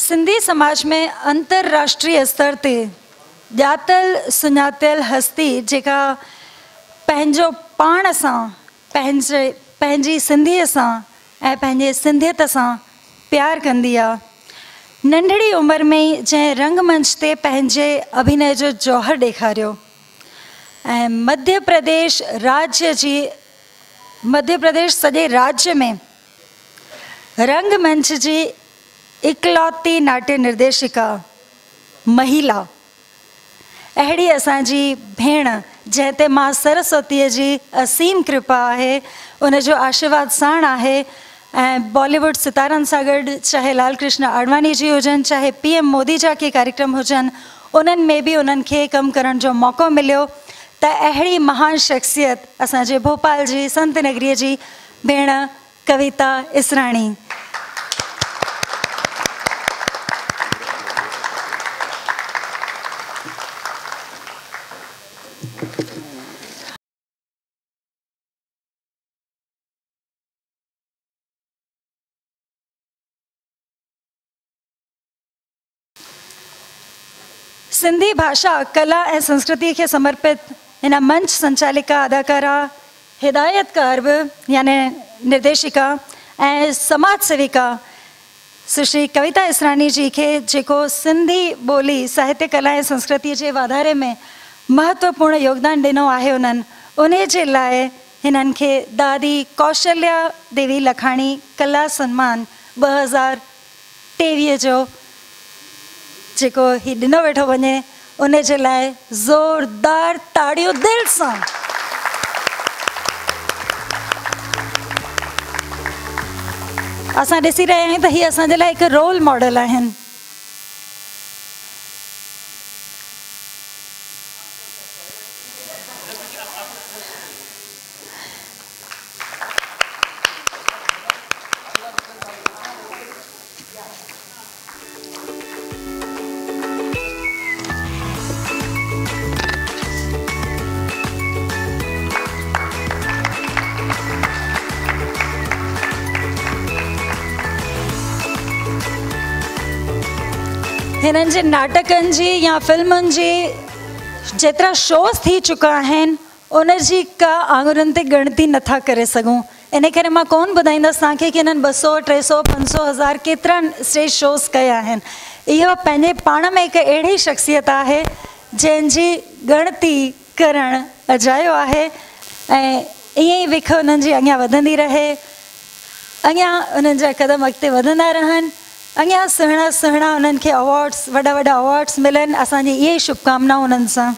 सिंधी समाज में अंतर्राष्ट्रीय स्तर ते ॼातल सुञातल हस्ती जेका पंहिंजो पाण सां पंहिंजी सिंधीअ सां ऐं पंहिंजे सिंधियत सां प्यार कंदी आहे। नंढड़ी उमिरि में ई जंहिं रंगमंच ते पंहिंजे अभिनय जो जौहर ॾेखारियो ऐं मध्य प्रदेश सॼे राज्य में रंगमंच जी इकलौती नाट्य निर्देशिका महिला अहिड़ी असांजी भेण जंहिं ते मां सरस्वतीअ जी असीम कृपा आहे, उनजो आशीर्वाद साण आहे। ऐं बॉलीवुड सितारनि सां गॾु चाहे लाल कृष्ण आडवाणी जी हुजनि, चाहे PM मोदी जा के कार्यक्रम हुजनि, उन्हनि में बि उन्हनि खे कमु करण जो मौक़ो मिलियो। त अहिड़ी महान शख़्सियत असांजे भोपाल जी संत नगरीअ जी भेण कविता इसराणी। सिंधी भाषा कला ऐं संस्कृति के समर्पित इन मंच संचालिका अदाकारा हिदायतकार बि यानी निर्देशिका ऐं समाज सेविका सुश्री कविता इसरानी जी के जेको सिंधी ॿोली साहित्य कला ऐं संस्कृति जे वाधारे में महत्वपूर्ण योगदान ॾिनो आहे, उन जे लाइ हिननि खे दादी कौशल्या देवी लखाणी कला सम्मान 2023 जो जेको ही ॾिनो वेठो वञे, उन जे लाइ ज़ोरदार ताड़ियूं दिलि सां। असां ॾिसी रहिया आहियूं त हीअ असांजे लाइ हिकु रोल मॉडल आहिनि। हिननि जे नाटकनि जी या फिल्मुनि जी जेतिरा शोज़ थी चुका आहिनि, उन जी का आङुरियुनि ते ॻणती नथा करे सघूं। इन करे मां कोन ॿुधाईंदसि तव्हांखे कि हिननि 200, 300, 500, 1000 केतिरा स्टेज शोज़ कया आहिनि। इहो पंहिंजे पाण में हिकु अहिड़ी शख़्सियत आहे जंहिंजी ॻणती करणु अजायो आहे ऐं ईअं ई विख उन्हनि जी अॻियां वधंदी रहे, अॻियां उन्हनि जा क़दम अॻिते वधंदा रहनि, अॻियां सुहिणा सुहिणा उन्हनि खे अवॉर्ड्स, वॾा वॾा अवॉर्ड्स मिलनि। असांजी इहे ई शुभकामनाऊं उन्हनि सां।